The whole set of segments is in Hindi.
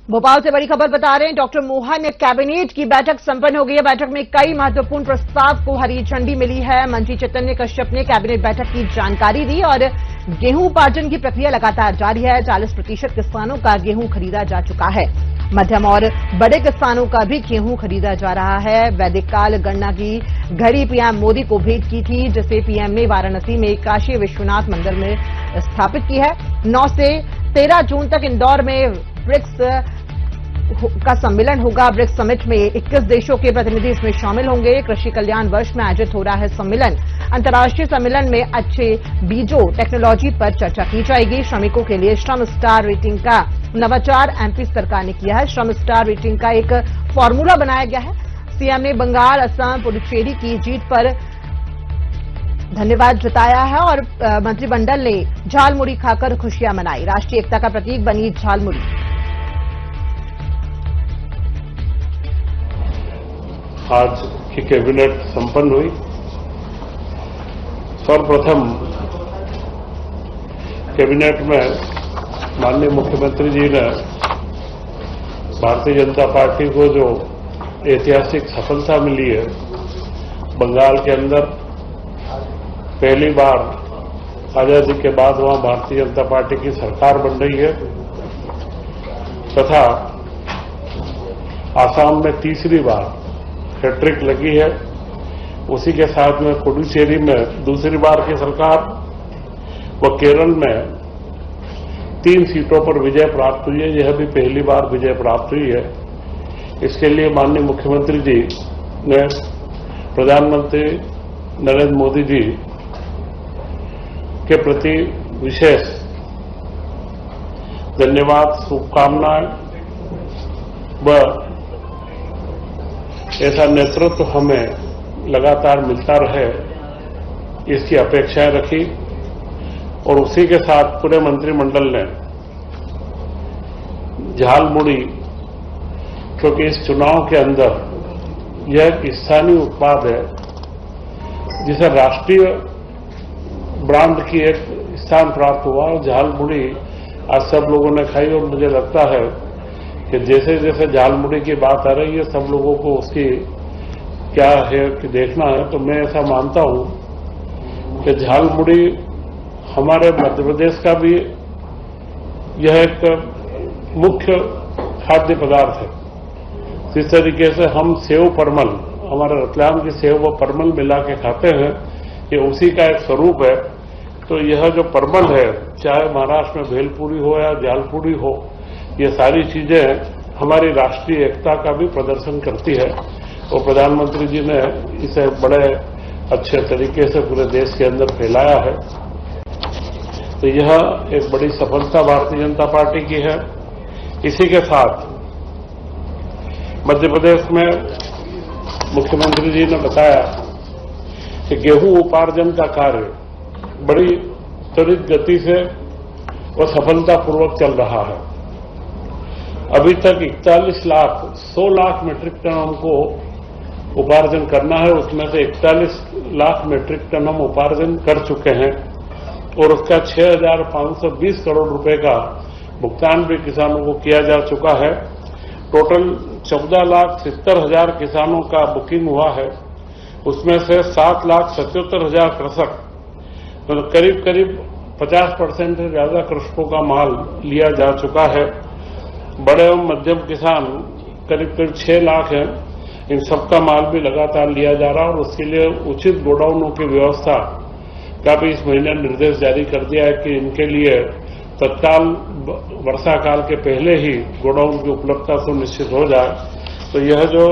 भोपाल से बड़ी खबर बता रहे हैं। डॉक्टर मोहन कैबिनेट की बैठक संपन्न हो गई है। बैठक में कई महत्वपूर्ण प्रस्ताव को हरी झंडी मिली है। मंत्री चैतन्य कश्यप ने कैबिनेट बैठक की जानकारी दी और गेहूं उपार्जन की प्रक्रिया लगातार जारी है। 40% किसानों का गेहूं खरीदा जा चुका है। मध्यम और बड़े किसानों का भी गेहूं खरीदा जा रहा है। वैदिक काल गणना की घड़ी पीएम मोदी को भेंट की थी, जिसे पीएम ने वाराणसी में काशी विश्वनाथ मंदिर में स्थापित की है। 9 से 13 जून तक इंदौर में ब्रिक्स का सम्मेलन होगा। ब्रिक्स समिट में 21 देशों के प्रतिनिधि इसमें शामिल होंगे। कृषि कल्याण वर्ष में आयोजित हो रहा है सम्मेलन। अंतर्राष्ट्रीय सम्मेलन में अच्छे बीजों टेक्नोलॉजी पर चर्चा की जाएगी। श्रमिकों के लिए श्रम स्टार रेटिंग का नवाचार एमपी सरकार ने किया है। श्रम स्टार रेटिंग का एक फॉर्मूला बनाया गया है। सीएम ने बंगाल, असम, पुडुचेरी की जीत पर धन्यवाद जताया है और मंत्रिमंडल ने झालमुड़ी खाकर खुशियां मनाई। राष्ट्रीय एकता का प्रतीक बनी झालमुड़ी। आज की कैबिनेट संपन्न हुई। सर्वप्रथम कैबिनेट में माननीय मुख्यमंत्री जी ने भारतीय जनता पार्टी को जो ऐतिहासिक सफलता मिली है, बंगाल के अंदर पहली बार आजादी के बाद वहां भारतीय जनता पार्टी की सरकार बन रही है, तथा आसाम में तीसरी बार हैट्रिक लगी है। उसी के साथ में पुडुचेरी में दूसरी बार की सरकार व केरल में 3 सीटों पर विजय प्राप्त हुई है। यह भी पहली बार विजय प्राप्त हुई है। इसके लिए माननीय मुख्यमंत्री जी ने प्रधानमंत्री नरेंद्र मोदी जी के प्रति विशेष धन्यवाद, शुभकामनाएं व ऐसा नेतृत्व हमें लगातार मिलता रहे, इसकी अपेक्षाएं रखी। और उसी के साथ पूरे मंत्रिमंडल ने झालमुड़ी, क्योंकि इस चुनाव के अंदर यह एक स्थानीय उत्पाद है जिसे राष्ट्रीय ब्रांड की एक स्थान प्राप्त हुआ। झालमुड़ी आज सब लोगों ने खाई और मुझे लगता है कि जैसे जैसे झालमुड़ी की बात आ रही है, सब लोगों को उसकी क्या है कि देखना है। तो मैं ऐसा मानता हूं कि झालमुड़ी हमारे मध्य प्रदेश का भी यह एक मुख्य खाद्य पदार्थ है। जिस तरीके से हम सेव परमल, हमारे रतलाम की सेव व परमल मिला के खाते हैं, ये उसी का एक स्वरूप है। तो यह जो परमल है, चाहे महाराष्ट्र में भेलपुरी हो या झालपुड़ी हो, ये सारी चीजें हमारी राष्ट्रीय एकता का भी प्रदर्शन करती है। और प्रधानमंत्री जी ने इसे बड़े अच्छे तरीके से पूरे देश के अंदर फैलाया है। तो यह एक बड़ी सफलता भारतीय जनता पार्टी की है। इसी के साथ मध्य प्रदेश में मुख्यमंत्री जी ने बताया कि गेहूं उपार्जन का कार्य बड़ी त्वरित गति से और सफलतापूर्वक चल रहा है। अभी तक 100 लाख मीट्रिक टन हमको उपार्जन करना है। उसमें से 41 लाख मीट्रिक टन हम उपार्जन कर चुके हैं और उसका 6,520 करोड़ रुपए का भुगतान भी किसानों को किया जा चुका है। टोटल 14,70,000 किसानों का बुकिंग हुआ है। उसमें से 7,77,000 कृषक, मतलब करीब करीब 50% से ज्यादा कृषकों का माल लिया जा चुका है। बड़े एवं मध्यम किसान करीब करीब 6 लाख हैं। इन सबका माल भी लगातार लिया जा रहा है और उसके लिए उचित गोडाउनों की व्यवस्था का भी इस महीने निर्देश जारी कर दिया है कि इनके लिए तत्काल वर्षा काल के पहले ही गोडाउन की उपलब्धता सुनिश्चित हो जाए। तो यह जो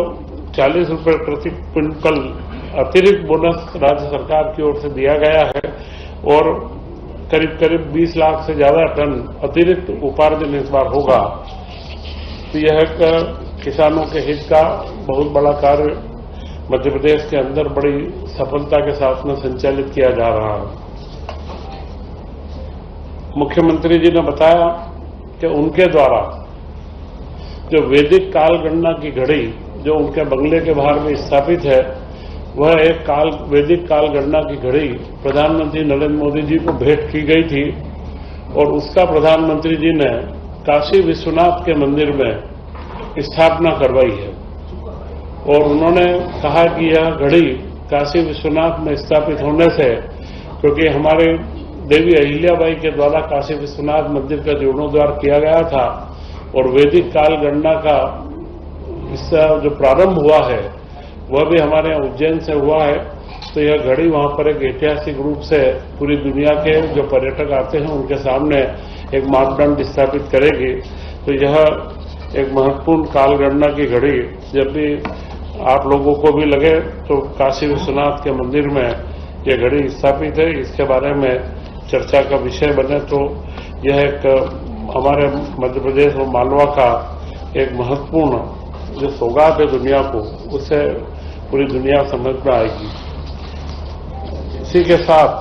40 रुपये प्रति क्विंटल अतिरिक्त बोनस राज्य सरकार की ओर से दिया गया है और करीब करीब 20 लाख से ज्यादा टन अतिरिक्त उपार्जन इस बार होगा। तो यह एक किसानों के हित का बहुत बड़ा कार्य मध्य प्रदेश के अंदर बड़ी सफलता के साथ में संचालित किया जा रहा है। मुख्यमंत्री जी ने बताया कि उनके द्वारा जो वैदिक काल गणना की घड़ी जो उनके बंगले के बाहर में स्थापित है, वह एक वैदिक काल गणना की घड़ी प्रधानमंत्री नरेंद्र मोदी जी को भेंट की गई थी और उसका प्रधानमंत्री जी ने काशी विश्वनाथ के मंदिर में स्थापना करवाई है और उन्होंने कहा कि यह घड़ी काशी विश्वनाथ में स्थापित होने से, क्योंकि हमारे देवी अहिल्याबाई के द्वारा काशी विश्वनाथ मंदिर का जीर्णोद्धार किया गया था और वैदिक काल गणना का इसका जो प्रारंभ हुआ है वह भी हमारे यहाँ उज्जैन से हुआ है, तो यह घड़ी वहां पर एक ऐतिहासिक रूप से पूरी दुनिया के जो पर्यटक आते हैं उनके सामने एक मापदंड स्थापित करेगी। तो यह एक महत्वपूर्ण काल गणना की घड़ी जब भी आप लोगों को भी लगे तो काशी विश्वनाथ के मंदिर में यह घड़ी स्थापित है, इसके बारे में चर्चा का विषय बने तो यह एक हमारे मध्य प्रदेश और मालवा का एक महत्वपूर्ण जो सौगात है दुनिया को, उससे पूरी दुनिया समझ में आएगी। इसी के साथ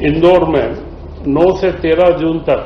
इंदौर में 9 से 13 जून तक